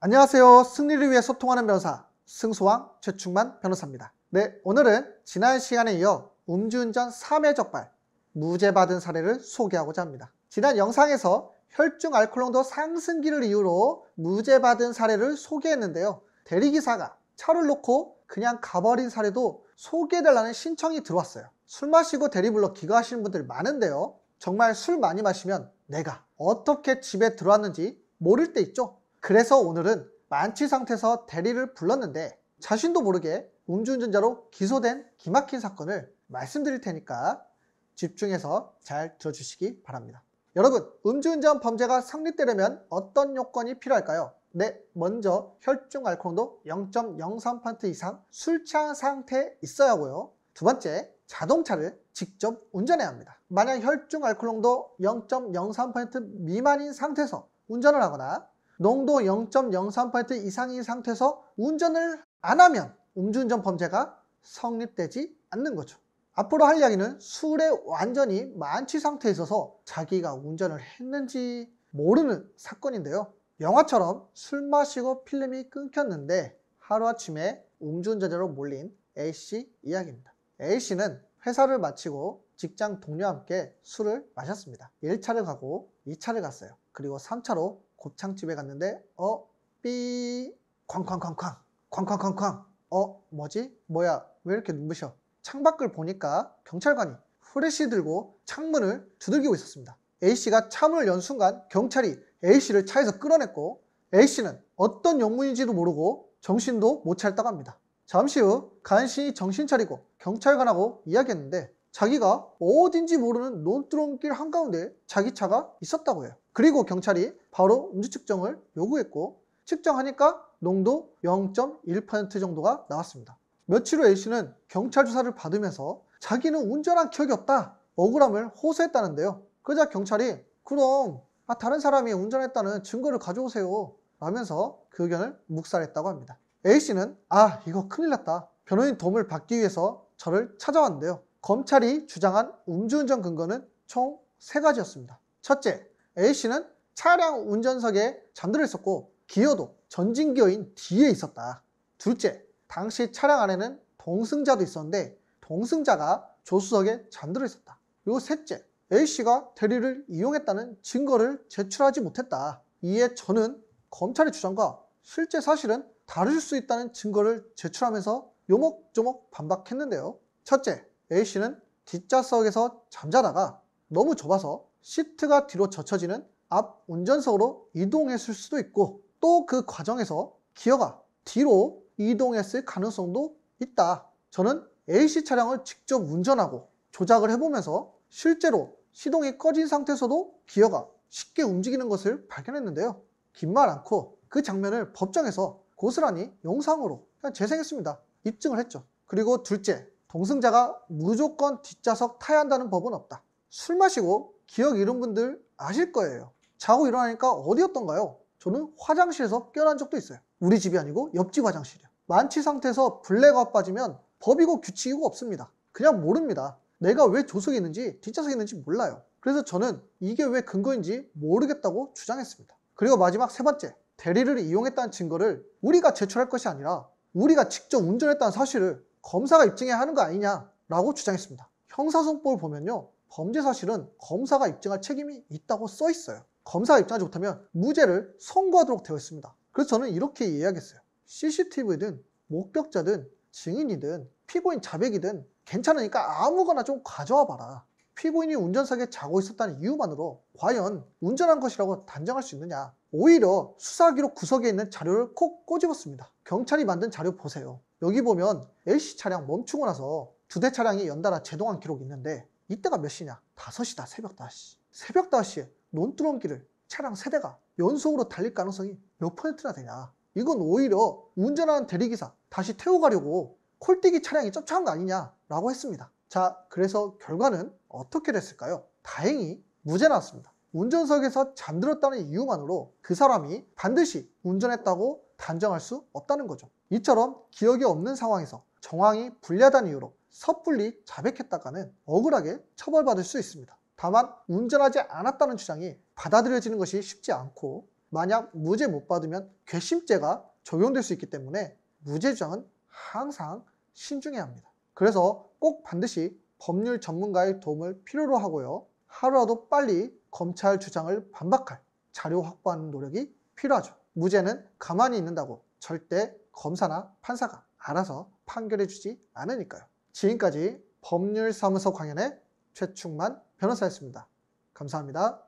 안녕하세요. 승리를 위해 소통하는 변호사 승소왕 최충만 변호사입니다. 네, 오늘은 지난 시간에 이어 음주운전 3회 적발 무죄 받은 사례를 소개하고자 합니다. 지난 영상에서 혈중 알코올 농도 상승기를 이유로 무죄 받은 사례를 소개했는데요. 대리기사가 차를 놓고 그냥 가버린 사례도 소개해달라는 신청이 들어왔어요. 술 마시고 대리 불러 귀가하시는 분들이 많은데요. 정말 술 많이 마시면 내가 어떻게 집에 들어왔는지 모를 때 있죠. 그래서 오늘은 만취 상태에서 대리를 불렀는데 자신도 모르게 음주운전자로 기소된 기막힌 사건을 말씀드릴 테니까 집중해서 잘 들어주시기 바랍니다. 여러분, 음주운전 범죄가 성립되려면 어떤 요건이 필요할까요? 네, 먼저 혈중 알코올 농도 0.03% 이상 술 취한 상태에 있어야 하고요. 두 번째, 자동차를 직접 운전해야 합니다. 만약 혈중 알코올 농도 0.03% 미만인 상태에서 운전을 하거나 농도 0.03% 이상인 상태에서 운전을 안 하면 음주운전 범죄가 성립되지 않는 거죠. 앞으로 할 이야기는 술에 완전히 만취 상태에 있어서 자기가 운전을 했는지 모르는 사건인데요. 영화처럼 술 마시고 필름이 끊겼는데 하루아침에 음주운전자로 몰린 A씨 이야기입니다. A씨는 회사를 마치고 직장 동료와 함께 술을 마셨습니다. 1차를 가고 2차를 갔어요. 그리고 3차로 곱창집에 갔는데 삐 쾅쾅쾅쾅 뭐지? 뭐야? 왜 이렇게 눈부셔? 창밖을 보니까 경찰관이 후레쉬 들고 창문을 두들기고 있었습니다. A씨가 차문을 연 순간 경찰이 A씨를 차에서 끌어냈고 A씨는 어떤 영문인지도 모르고 정신도 못 차렸다고 합니다. 잠시 후 간신히 정신 차리고 경찰관하고 이야기했는데 자기가 어딘지 모르는 논두렁길 한가운데 자기 차가 있었다고 해요. 그리고 경찰이 바로 음주 측정을 요구했고 측정하니까 농도 0.1% 정도가 나왔습니다. 며칠 후 A씨는 경찰 조사를 받으면서 자기는 운전한 기억이 없다, 억울함을 호소했다는데요. 그러자 경찰이 그럼 다른 사람이 운전했다는 증거를 가져오세요 라면서 그 의견을 묵살했다고 합니다. A씨는 이거 큰일 났다, 변호인 도움을 받기 위해서 저를 찾아왔는데요. 검찰이 주장한 음주운전 근거는 총 3가지였습니다. 첫째, A씨는 차량 운전석에 잠들어 있었고 기어도 전진기어인 뒤에 있었다. 둘째, 당시 차량 안에는 동승자도 있었는데 동승자가 조수석에 잠들어 있었다. 그리고 셋째, A씨가 대리를 이용했다는 증거를 제출하지 못했다. 이에 저는 검찰의 주장과 실제 사실은 다를 수 있다는 증거를 제출하면서 요목조목 반박했는데요. 첫째, A씨는 뒷좌석에서 잠자다가 너무 좁아서 시트가 뒤로 젖혀지는 앞 운전석으로 이동했을 수도 있고 또 그 과정에서 기어가 뒤로 이동했을 가능성도 있다. 저는 A씨 차량을 직접 운전하고 조작을 해보면서 실제로 시동이 꺼진 상태에서도 기어가 쉽게 움직이는 것을 발견했는데요. 긴 말 않고 그 장면을 법정에서 고스란히 영상으로 그냥 재생했습니다. 입증을 했죠. 그리고 둘째, 동승자가 무조건 뒷좌석 타야 한다는 법은 없다. 술 마시고 기억 잃은 분들 아실 거예요. 자고 일어나니까 어디였던가요? 저는 화장실에서 깨어난 적도 있어요. 우리 집이 아니고 옆집 화장실이요. 만취 상태에서 블랙아웃 빠지면 법이고 규칙이고 없습니다. 그냥 모릅니다. 내가 왜 조석에 있는지 뒷좌석에 있는지 몰라요. 그래서 저는 이게 왜 근거인지 모르겠다고 주장했습니다. 그리고 마지막 3번째, 대리를 이용했다는 증거를 우리가 제출할 것이 아니라 우리가 직접 운전했다는 사실을 검사가 입증해야 하는 거 아니냐라고 주장했습니다. 형사소송법을 보면요, 범죄 사실은 검사가 입증할 책임이 있다고 써 있어요. 검사가 입증하지 못하면 무죄를 선고하도록 되어 있습니다. 그래서 저는 이렇게 이야기했어요. CCTV든 목격자든 증인이든 피고인 자백이든 괜찮으니까 아무거나 좀 가져와 봐라. 피고인이 운전석에 자고 있었다는 이유만으로 과연 운전한 것이라고 단정할 수 있느냐. 오히려 수사기록 구석에 있는 자료를 콕 꼬집었습니다. 경찰이 만든 자료 보세요. 여기 보면 A씨 차량 멈추고 나서 2대 차량이 연달아 제동한 기록이 있는데 이때가 몇 시냐? 5시다. 새벽 5시. 새벽 5시에 논두렁길을 차량 3대가 연속으로 달릴 가능성이 몇 %나 되냐. 이건 오히려 운전하는 대리기사 다시 태워 가려고 콜뛰기 차량이 쫓아간 거 아니냐라고 했습니다. 자, 그래서 결과는 어떻게 됐을까요? 다행히 무죄 나왔습니다. 운전석에서 잠들었다는 이유만으로 그 사람이 반드시 운전했다고 단정할 수 없다는 거죠. 이처럼 기억이 없는 상황에서 정황이 불리하다는 이유로 섣불리 자백했다가는 억울하게 처벌받을 수 있습니다. 다만 운전하지 않았다는 주장이 받아들여지는 것이 쉽지 않고 만약 무죄 못 받으면 괘씸죄가 적용될 수 있기 때문에 무죄 주장은 항상 신중해야 합니다. 그래서 꼭 반드시 법률 전문가의 도움을 필요로 하고요. 하루라도 빨리 검찰 주장을 반박할 자료 확보하는 노력이 필요하죠. 무죄는 가만히 있는다고 절대 검사나 판사가 알아서 판결해주지 않으니까요. 지금까지 법률사무소 강연의 최충만 변호사였습니다. 감사합니다.